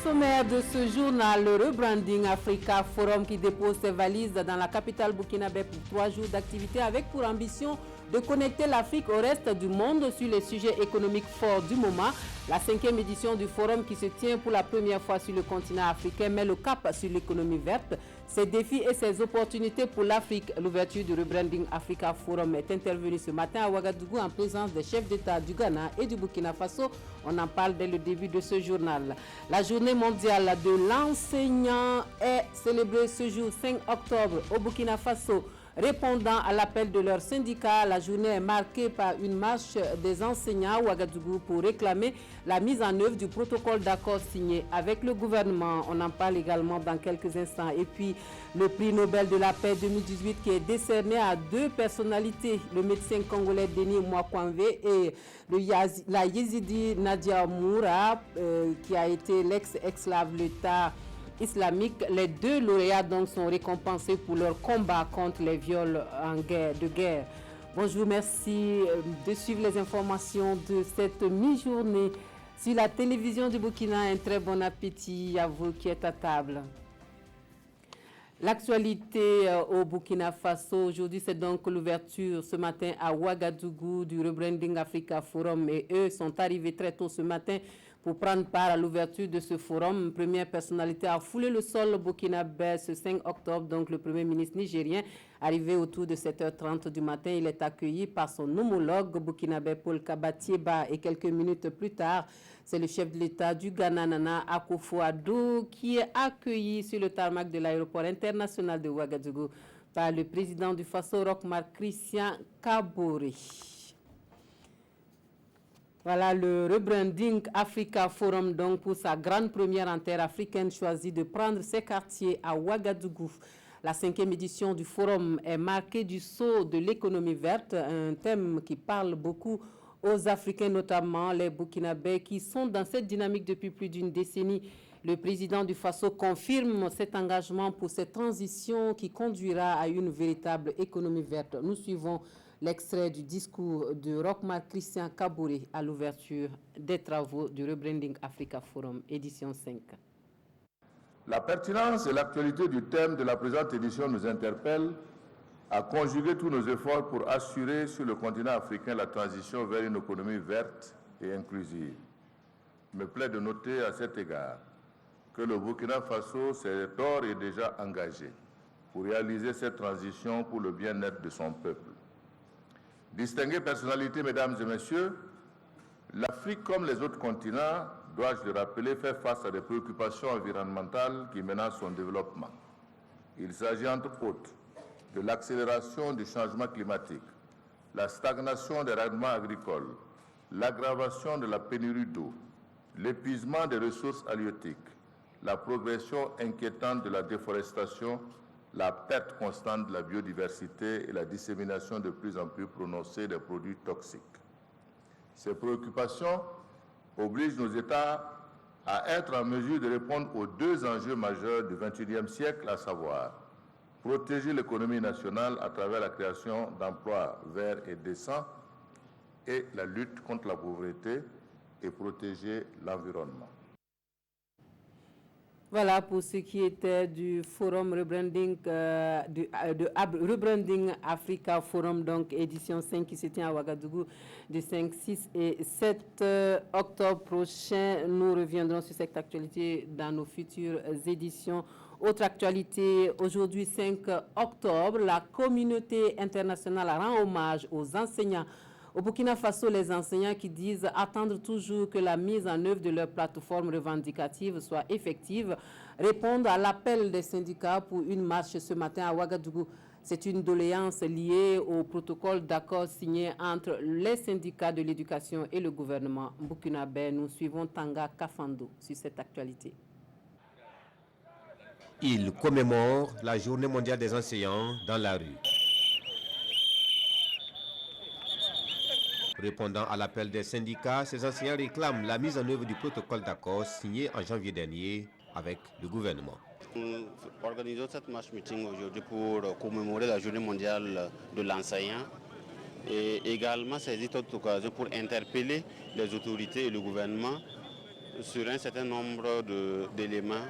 sommaire de ce journal, le Rebranding Africa Forum qui dépose ses valises dans la capitale burkinabé pour 3 jours d'activité avec pour ambition de connecter l'Afrique au reste du monde sur les sujets économiques forts du moment. La 5e édition du forum qui se tient pour la première fois sur le continent africain met le cap sur l'économie verte, ses défis et ses opportunités pour l'Afrique. L'ouverture du Rebranding Africa Forum est intervenue ce matin à Ouagadougou en présence des chefs d'État du Ghana et du Burkina Faso. On en parle dès le début de ce journal. La journée mondiale de l'enseignant est célébrée ce jour 5 octobre au Burkina Faso. Répondant à l'appel de leur syndicat, la journée est marquée par une marche des enseignants à Ouagadougou pour réclamer la mise en œuvre du protocole d'accord signé avec le gouvernement. On en parle également dans quelques instants. Et puis, le prix Nobel de la paix 2018 qui est décerné à 2 personnalités, le médecin congolais Denis Mwakwambe et la Yézidi Nadia Moura, qui a été l'ex-esclave l'État islamique. Les 2 lauréats donc sont récompensés pour leur combat contre les viols de guerre. Bonjour, merci de suivre les informations de cette mi-journée sur la télévision du Burkina. Un très bon appétit à vous qui êtes à table. L'actualité au Burkina Faso, aujourd'hui c'est donc l'ouverture ce matin à Ouagadougou du Rebranding Africa Forum et eux sont arrivés très tôt ce matin pour prendre part à l'ouverture de ce forum. Première personnalité à fouler le sol burkinabé ce 5 octobre, donc le Premier ministre nigérien, arrivé autour de 7h30 du matin. Il est accueilli par son homologue burkinabé Paul Kabatieba et quelques minutes plus tard, c'est le chef de l'État du Ghana, Nana Akufo-Addo, qui est accueilli sur le tarmac de l'aéroport international de Ouagadougou par le président du Faso, Roch-Marc Christian Kaboré. Voilà le Rebranding Africa Forum, donc pour sa grande première en terre africaine, choisit de prendre ses quartiers à Ouagadougou. La 5e édition du forum est marquée du saut de l'économie verte, un thème qui parle beaucoup aux Africains, notamment les Burkinabés, qui sont dans cette dynamique depuis plus d'une décennie. Le président du Faso confirme cet engagement pour cette transition qui conduira à une véritable économie verte. Nous suivons l'extrait du discours de Roch-Marc Christian Kaboré à l'ouverture des travaux du Rebranding Africa Forum, édition 5. La pertinence et l'actualité du thème de la présente édition nous interpellent à conjuguer tous nos efforts pour assurer sur le continent africain la transition vers une économie verte et inclusive. Il me plaît de noter à cet égard que le Burkina Faso s'est d'ores et déjà engagé pour réaliser cette transition pour le bien-être de son peuple. Distinguées personnalités, mesdames et messieurs, l'Afrique, comme les autres continents, dois-je le rappeler, fait face à des préoccupations environnementales qui menacent son développement. Il s'agit entre autres de l'accélération du changement climatique, la stagnation des rendements agricoles, l'aggravation de la pénurie d'eau, l'épuisement des ressources halieutiques, la progression inquiétante de la déforestation, la perte constante de la biodiversité et la dissémination de plus en plus prononcée des produits toxiques. Ces préoccupations obligent nos États à être en mesure de répondre aux 2 enjeux majeurs du XXIe siècle, à savoir protéger l'économie nationale à travers la création d'emplois verts et décents et la lutte contre la pauvreté et protéger l'environnement. Voilà pour ce qui était du forum Rebranding, Rebranding Africa Forum, donc édition 5 qui se tient à Ouagadougou du 5, 6 et 7 octobre prochain. Nous reviendrons sur cette actualité dans nos futures éditions. Autre actualité, aujourd'hui 5 octobre, la communauté internationale rend hommage aux enseignants. Au Burkina Faso, les enseignants qui disent attendre toujours que la mise en œuvre de leur plateforme revendicative soit effective répondent à l'appel des syndicats pour une marche ce matin à Ouagadougou. C'est une doléance liée au protocole d'accord signé entre les syndicats de l'éducation et le gouvernement burkinabé. Nous suivons Tanga Kafando sur cette actualité. Il commémore la Journée mondiale des enseignants dans la rue. Répondant à l'appel des syndicats, ces enseignants réclament la mise en œuvre du protocole d'accord signé en janvier dernier avec le gouvernement. Nous organisons cette marche meeting aujourd'hui pour commémorer la Journée mondiale de l'enseignant et également saisir cette occasion pour interpeller les autorités et le gouvernement sur un certain nombre d'éléments,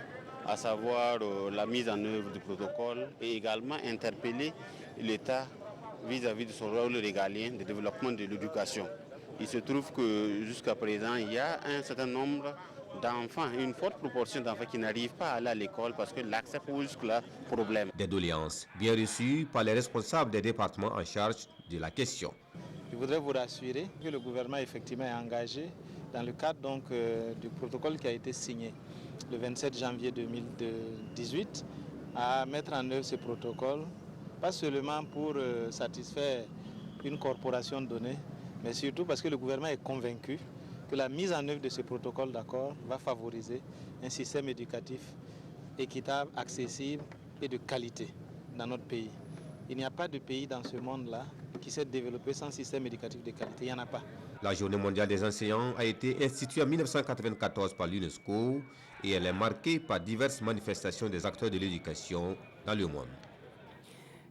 à savoir la mise en œuvre du protocole et également interpeller l'État vis-à-vis de son rôle régalien de développement de l'éducation. Il se trouve que jusqu'à présent, il y a un certain nombre d'enfants, une forte proportion d'enfants qui n'arrivent pas à aller à l'école parce que l'accès pose jusque-là problème. Des doléances bien reçues par les responsables des départements en charge de la question. Je voudrais vous rassurer que le gouvernement effectivement est engagé dans le cadre donc, du protocole qui a été signé le 27 janvier 2018 à mettre en œuvre ce protocole, pas seulement pour satisfaire une corporation donnée, mais surtout parce que le gouvernement est convaincu que la mise en œuvre de ce protocole d'accord va favoriser un système éducatif équitable, accessible et de qualité dans notre pays. Il n'y a pas de pays dans ce monde-là qui s'est développé sans système éducatif de qualité. Il n'y en a pas. La Journée mondiale des enseignants a été instituée en 1994 par l'UNESCO et elle est marquée par diverses manifestations des acteurs de l'éducation dans le monde.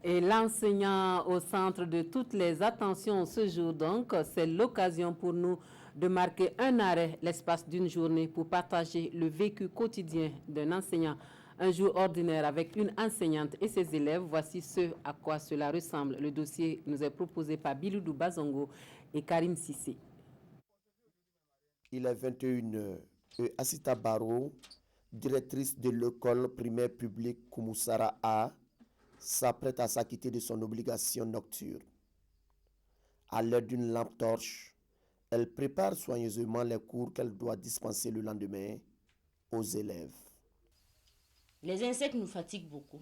Et l'enseignant au centre de toutes les attentions ce jour donc, c'est l'occasion pour nous de marquer un arrêt, l'espace d'une journée pour partager le vécu quotidien d'un enseignant. Un jour ordinaire avec une enseignante et ses élèves, voici ce à quoi cela ressemble. Le dossier nous est proposé par Biloudou Bazongo et Karim Sissé. Il est 21h et Assita Baro, directrice de l'école primaire publique Koumoussara A, s'apprête à s'acquitter de son obligation nocturne. À l'aide d'une lampe torche, elle prépare soigneusement les cours qu'elle doit dispenser le lendemain aux élèves. Les insectes nous fatiguent beaucoup.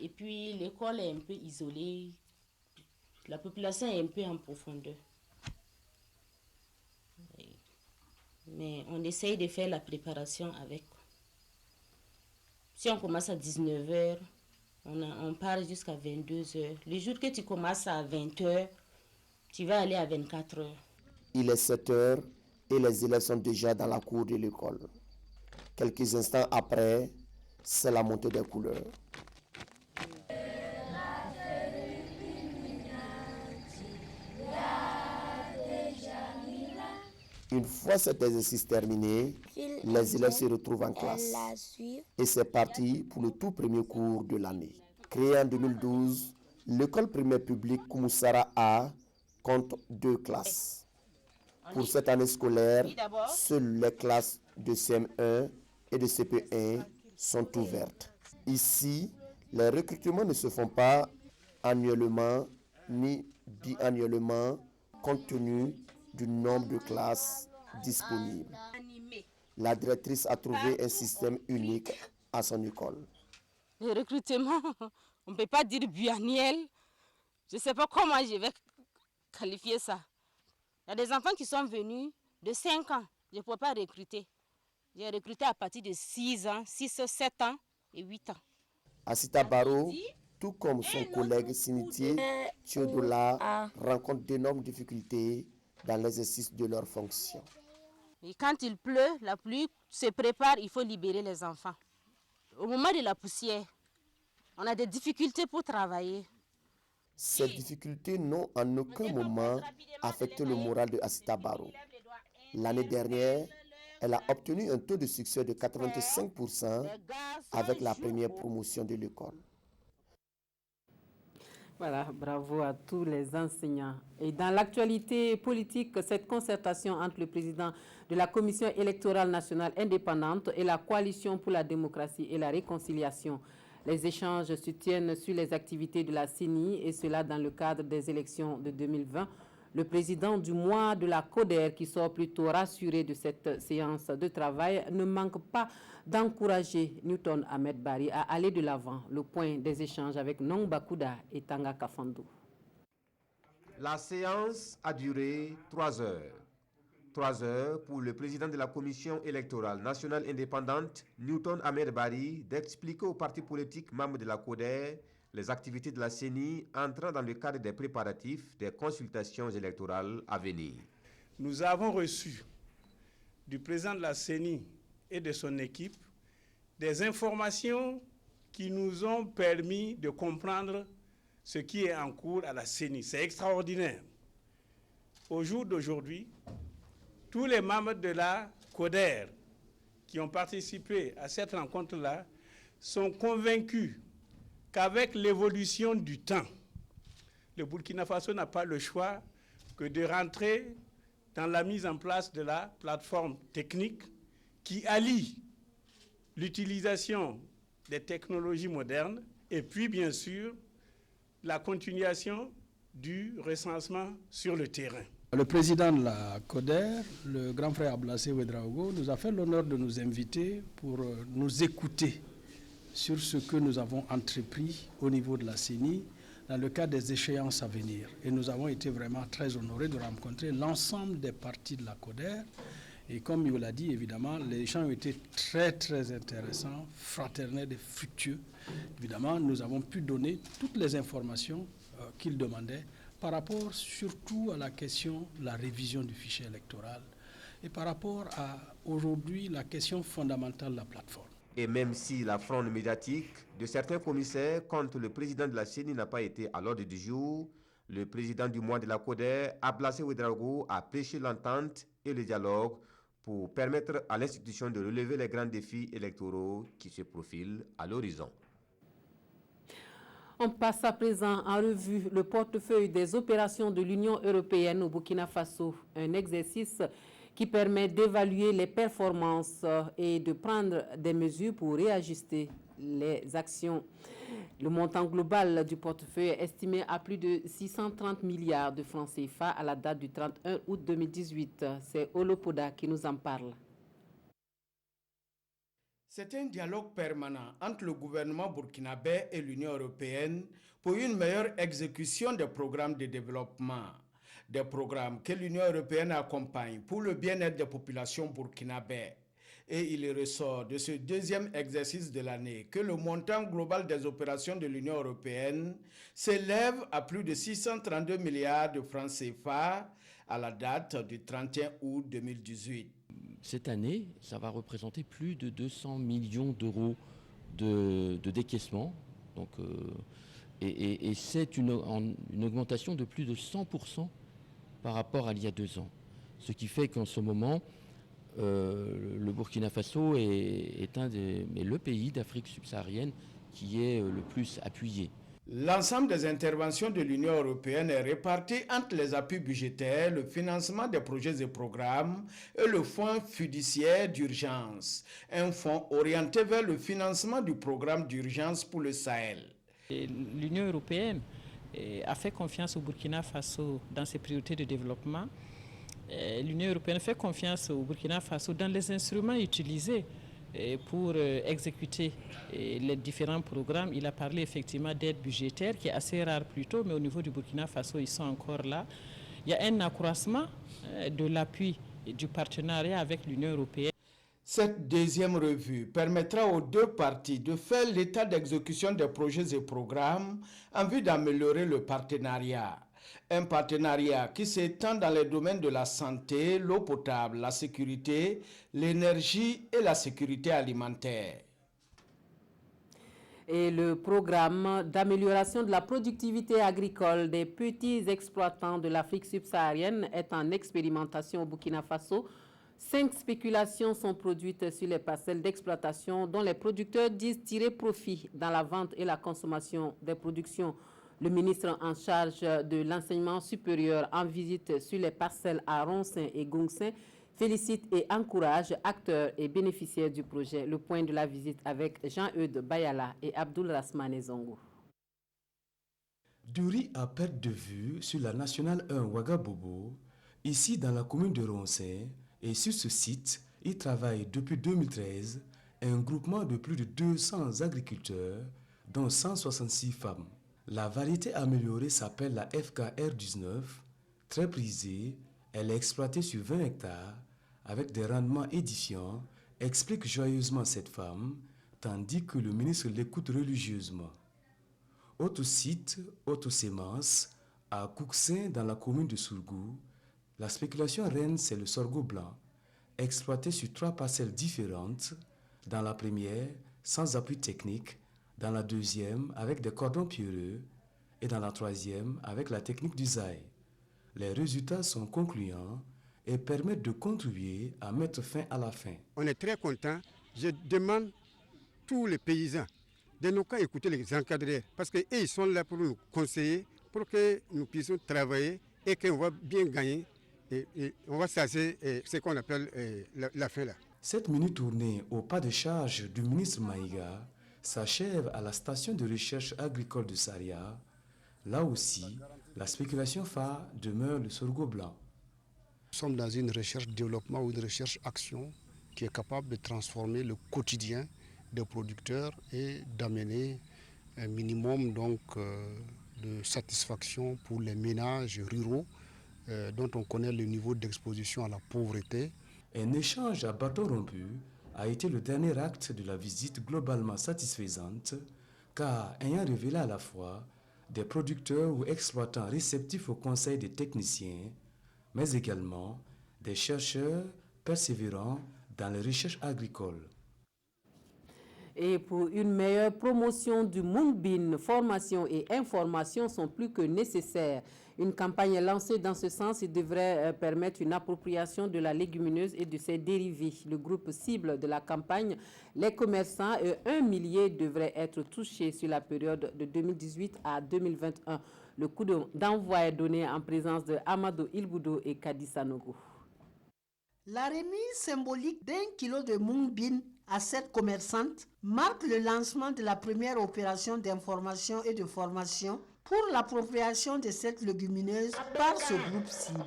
Et puis l'école est un peu isolée. La population est un peu en profondeur. Mais on essaye de faire la préparation avec. Si on commence à 19h, on part jusqu'à 22h. Le jour que tu commences à 20h, tu vas aller à 24h. Il est 7h et les élèves sont déjà dans la cour de l'école. Quelques instants après, c'est la montée des couleurs. Une fois cet exercice terminé, les élèves se retrouvent en classe. Et c'est parti pour le tout premier cours de l'année. Créée en 2012, l'école primaire publique Koumoussara A compte 2 classes. Pour cette année scolaire, seules les classes de CM1 et de CP1 sont ouvertes. Ici, les recrutements ne se font pas annuellement ni biannuellement compte tenu du nombre de classes disponibles. La directrice a trouvé un système unique à son école. Le recrutement, on ne peut pas dire biannuel. Je ne sais pas comment je vais qualifier ça. Il y a des enfants qui sont venus de 5 ans. Je ne peux pas recruter. J'ai recruté à partir de 6 ans, 6, 7 ans et 8 ans. Assita Baro, tout comme son collègue Sinitié Thiodola, rencontre d'énormes difficultés dans l'exercice de leurs fonctions. Et quand il pleut, la pluie se prépare, il faut libérer les enfants. Au moment de la poussière, on a des difficultés pour travailler. Ces difficultés n'ont en aucun moment affecté le moral de Assita Baro. L'année dernière, elle a obtenu un taux de succès de 85% avec la première promotion de l'école. Voilà, bravo à tous les enseignants. Et dans l'actualité politique, cette concertation entre le président de la Commission électorale nationale indépendante et la Coalition pour la démocratie et la réconciliation. Les échanges se tiennent sur les activités de la CENI et cela dans le cadre des élections de 2020. Le président du mois de la CODER, qui sort plutôt rassuré de cette séance de travail, ne manque pas d'encourager Newton Ahmed Bari à aller de l'avant. Le point des échanges avec Nong Bakouda et Tanga Kafando. La séance a duré 3 heures. 3 heures pour le président de la Commission électorale nationale indépendante, Newton Ahmed Bari, d'expliquer aux partis politiques membres de la CODER les activités de la CENI entrant dans le cadre des préparatifs des consultations électorales à venir. Nous avons reçu du président de la CENI et de son équipe des informations qui nous ont permis de comprendre ce qui est en cours à la CENI. C'est extraordinaire. Au jour d'aujourd'hui, tous les membres de la CODER qui ont participé à cette rencontre-là sont convaincus qu'avec l'évolution du temps, le Burkina Faso n'a pas le choix que de rentrer dans la mise en place de la plateforme technique qui allie l'utilisation des technologies modernes et puis bien sûr la continuation du recensement sur le terrain. Le président de la CODER, le grand frère Ablassé Ouedraogo, nous a fait l'honneur de nous inviter pour nous écouter sur ce que nous avons entrepris au niveau de la CENI dans le cadre des échéances à venir. Et nous avons été vraiment très honorés de rencontrer l'ensemble des partis de la CODER. Et comme il l'a dit, évidemment, les échanges ont été très, très intéressants, fraternels et fructueux. Évidemment, nous avons pu donner toutes les informations qu'ils demandaient par rapport surtout à la question de la révision du fichier électoral et par rapport à aujourd'hui la question fondamentale de la plateforme. Et même si la fronde médiatique de certains commissaires contre le président de la CENI n'a pas été à l'ordre du jour, le président du mois de la CODER, Ablassé Ouedraogo, a prêché l'entente et le dialogue pour permettre à l'institution de relever les grands défis électoraux qui se profilent à l'horizon. On passe à présent en revue le portefeuille des opérations de l'Union européenne au Burkina Faso, un exercice qui permet d'évaluer les performances et de prendre des mesures pour réajuster les actions. Le montant global du portefeuille est estimé à plus de 630 milliards de francs CFA à la date du 31 août 2018. C'est Olopoda qui nous en parle. C'est un dialogue permanent entre le gouvernement burkinabé et l'Union européenne pour une meilleure exécution des programmes de développement. Des programmes que l'Union européenne accompagne pour le bien-être des populations burkinabées. Et il ressort de ce deuxième exercice de l'année que le montant global des opérations de l'Union européenne s'élève à plus de 632 milliards de francs CFA à la date du 31 août 2018. Cette année, ça va représenter plus de 200 millions d'euros de décaissement. Donc, et c'est une augmentation de plus de 100% par rapport à il y a 2 ans. Ce qui fait qu'en ce moment, le Burkina Faso est le pays d'Afrique subsaharienne qui est le plus appuyé. L'ensemble des interventions de l'Union européenne est réparti entre les appuis budgétaires, le financement des projets et programmes et le fonds fiduciaire d'urgence, un fonds orienté vers le financement du programme d'urgence pour le Sahel. L'Union européenne a fait confiance au Burkina Faso dans ses priorités de développement. L'Union européenne fait confiance au Burkina Faso dans les instruments utilisés pour exécuter les différents programmes. Il a parlé effectivement d'aide budgétaire qui est assez rare plutôt, mais au niveau du Burkina Faso, ils sont encore là. Il y a un accroissement de l'appui et du partenariat avec l'Union européenne. Cette deuxième revue permettra aux deux parties de faire l'état d'exécution des projets et programmes en vue d'améliorer le partenariat. Un partenariat qui s'étend dans les domaines de la santé, l'eau potable, la sécurité, l'énergie et la sécurité alimentaire. Et le programme d'amélioration de la productivité agricole des petits exploitants de l'Afrique subsaharienne est en expérimentation au Burkina Faso. 5 spéculations sont produites sur les parcelles d'exploitation dont les producteurs disent tirer profit dans la vente et la consommation des productions. Le ministre en charge de l'enseignement supérieur en visite sur les parcelles à Ronsin et Gongsin félicite et encourage acteurs et bénéficiaires du projet. Le point de la visite avec Jean-Eudes Bayala et Abdoul Rasmane Zongo. Du riz à perte de vue sur la nationale 1 Ouagabougou, ici dans la commune de Ronsin, et sur ce site, il travaille depuis 2013 un groupement de plus de 200 agriculteurs, dont 166 femmes. La variété améliorée s'appelle la FKR19, très prisée. Elle est exploitée sur 20 hectares avec des rendements édifiants, explique joyeusement cette femme, tandis que le ministre l'écoute religieusement. Autre site, autre sémence, à Couksin dans la commune de Sourgou, la spéculation reine c'est le sorgho blanc, exploité sur 3 parcelles différentes, dans la première sans appui technique, dans la deuxième avec des cordons pierreux et dans la troisième avec la technique du zaï. Les résultats sont concluants et permettent de contribuer à mettre fin à la faim. On est très content. Je demande tous les paysans de nous écouter les encadrés parce qu'ils sont là pour nous conseiller, pour que nous puissions travailler et qu'on va bien gagner et on va chasser ce qu'on appelle la faim là. Cette mini-tournée au pas de charge du ministre Maïga s'achève à la station de recherche agricole de Saria. Là aussi, la spéculation phare demeure le sorgho blanc. Nous sommes dans une recherche-développement ou une recherche-action qui est capable de transformer le quotidien des producteurs et d'amener un minimum de satisfaction pour les ménages ruraux dont on connaît le niveau d'exposition à la pauvreté. Un échange à bâton rompu a été le dernier acte de la visite globalement satisfaisante, car ayant révélé à la fois des producteurs ou exploitants réceptifs au conseil des techniciens, mais également des chercheurs persévérants dans les recherches agricoles. Et pour une meilleure promotion du Mungbin, formation et information sont plus que nécessaires. Une campagne est lancée dans ce sens et devrait permettre une appropriation de la légumineuse et de ses dérivés. Le groupe cible de la campagne, les commerçants et 1 millier devraient être touchés sur la période de 2018 à 2021. Le coup d'envoi est donné en présence de Amadou Ilboudo et Kadi Sanogo. La remise symbolique d'1 kilo de Mungbin à cette commerçante marque le lancement de la première opération d'information et de formation pour l'appropriation de cette légumineuse par ce groupe cible.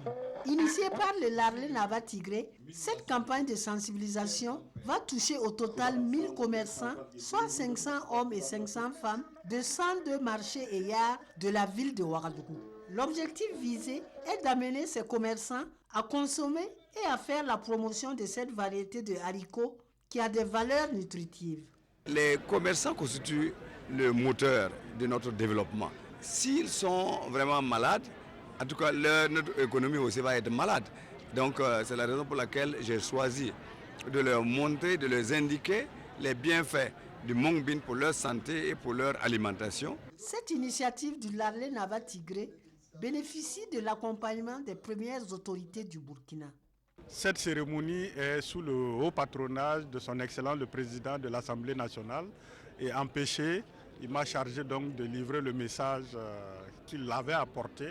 Initiée par le Larlé Naba Tigré, cette campagne de sensibilisation va toucher au total 1000 commerçants, soit 500 hommes et 500 femmes, de 102 marchés et yards de la ville de Ouagadougou. L'objectif visé est d'amener ces commerçants à consommer et à faire la promotion de cette variété de haricots qui a des valeurs nutritives. Les commerçants constituent le moteur de notre développement. S'ils sont vraiment malades, en tout cas notre économie aussi va être malade. Donc c'est la raison pour laquelle j'ai choisi de leur montrer, de leur indiquer les bienfaits du Mungbin pour leur santé et pour leur alimentation. Cette initiative du Larlé Naba Tigré bénéficie de l'accompagnement des premières autorités du Burkina. Cette cérémonie est sous le haut patronage de son Excellence le Président de l'Assemblée nationale et empêché, il m'a chargé donc de livrer le message qu'il avait apporté,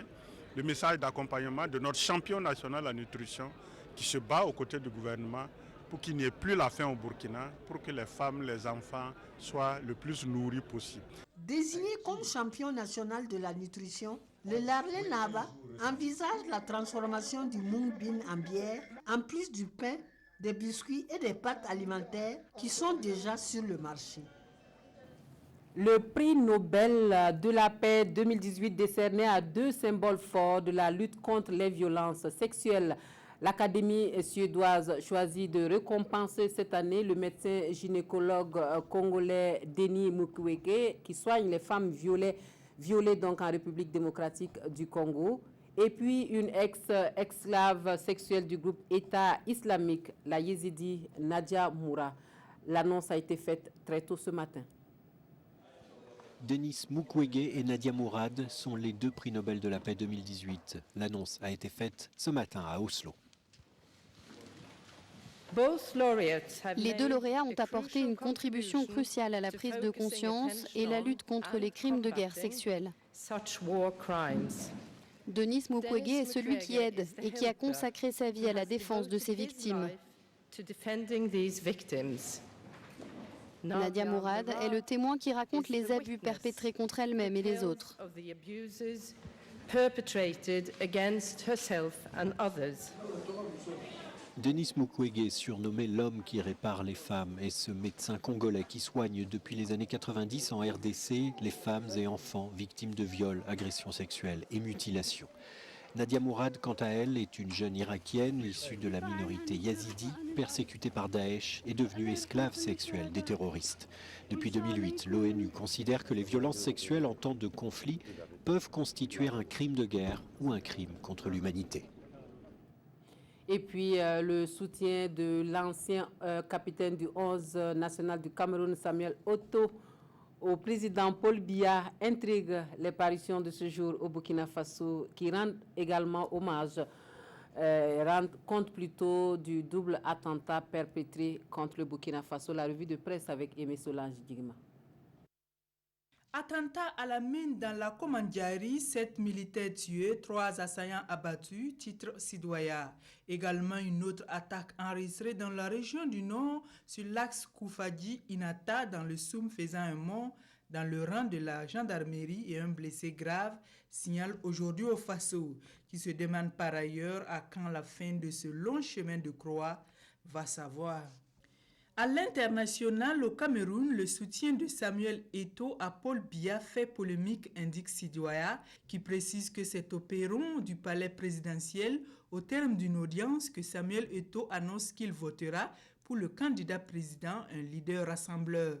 le message d'accompagnement de notre champion national en nutrition qui se bat aux côtés du gouvernement pour qu'il n'y ait plus la faim au Burkina, pour que les femmes, les enfants soient le plus nourris possible. Désigné comme champion national de la nutrition, le Larlé Naba envisage la transformation du Mungbin en bière, en plus du pain, des biscuits et des pâtes alimentaires qui sont déjà sur le marché. Le prix Nobel de la paix 2018 décerné à 2 symboles forts de la lutte contre les violences sexuelles. L'Académie suédoise choisit de récompenser cette année le médecin gynécologue congolais Denis Mukwege qui soigne les femmes violées donc en République démocratique du Congo. Et puis une ex-esclave sexuelle du groupe État islamique, la yézidi Nadia Moura. L'annonce a été faite très tôt ce matin. Denis Mukwege et Nadia Mourad sont les 2 prix Nobel de la paix 2018. L'annonce a été faite ce matin à Oslo. Les 2 lauréats ont apporté une contribution cruciale à la prise de conscience et la lutte contre les crimes de guerre sexuels. Denis Mukwege est celui qui aide et qui a consacré sa vie à la défense de ses victimes. Nadia Mourad est le témoin qui raconte les abus perpétrés contre elle-même et les autres. Denis Mukwege, surnommé l'homme qui répare les femmes, est ce médecin congolais qui soigne depuis les années 90 en RDC les femmes et enfants victimes de viols, agressions sexuelles et mutilations. Nadia Mourad, quant à elle, est une jeune irakienne issue de la minorité yazidi, persécutée par Daesh et devenue esclave sexuelle des terroristes. Depuis 2008, l'ONU considère que les violences sexuelles en temps de conflit peuvent constituer un crime de guerre ou un crime contre l'humanité. Et puis le soutien de l'ancien capitaine du 11 national du Cameroun, Samuel Otto, au président Paul Biya intrigue les parutions de ce jour au Burkina Faso qui rendent également hommage. rend compte plutôt du double attentat perpétré contre le Burkina Faso. La revue de presse avec Aimé Solange Digma. Attentat à la mine dans la Commandiari, 7 militaires tués, 3 assaillants abattus, titre Sidoya. Également une autre attaque enregistrée dans la région du Nord sur l'axe Koufadi-Inata dans le Soum faisant un mort dans le rang de la gendarmerie et un blessé grave, signale aujourd'hui au Faso, qui se demande par ailleurs à quand la fin de ce long chemin de croix va savoir. À l'international, au Cameroun, le soutien de Samuel Eto'o à Paul Biya fait polémique, indique Sidoya, qui précise que c'est au perron du palais présidentiel, au terme d'une audience, que Samuel Eto'o annonce qu'il votera pour le candidat président, un leader rassembleur.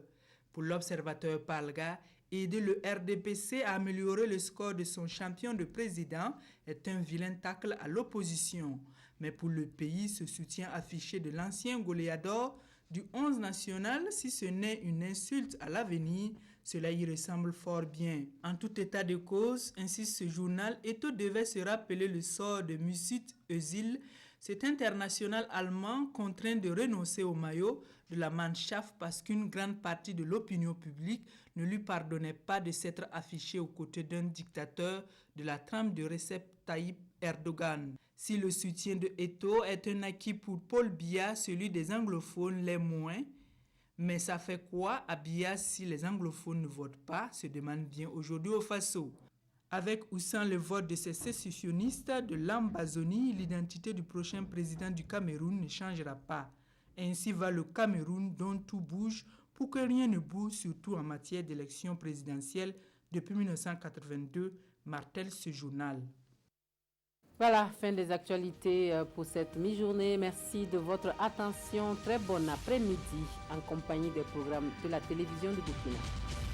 Pour l'observateur Palga, aider le RDPC à améliorer le score de son champion de président est un vilain tacle à l'opposition. Mais pour le pays, ce soutien affiché de l'ancien goléador du 11 national, si ce n'est une insulte à l'avenir, cela y ressemble fort bien. En tout état de cause, insiste ce journal, Eto'o devait se rappeler le sort de Mesut Özil, cet international allemand contraint de renoncer au maillot de la Mannschaft parce qu'une grande partie de l'opinion publique ne lui pardonnait pas de s'être affiché aux côtés d'un dictateur de la trame de Recep Tayyip Erdogan. Si le soutien de Eto'o est un acquis pour Paul Biya, celui des anglophones l'est moins. Mais ça fait quoi à Biya si les anglophones ne votent pas, se demande bien aujourd'hui au Faso. Avec ou sans le vote de ces sécessionnistes de l'Ambazonie, l'identité du prochain président du Cameroun ne changera pas. Ainsi va le Cameroun dont tout bouge pour que rien ne bouge, surtout en matière d'élection présidentielle depuis 1982, martèle ce journal. Voilà, fin des actualités pour cette mi-journée. Merci de votre attention. Très bon après-midi en compagnie des programmes de la télévision de Burkina.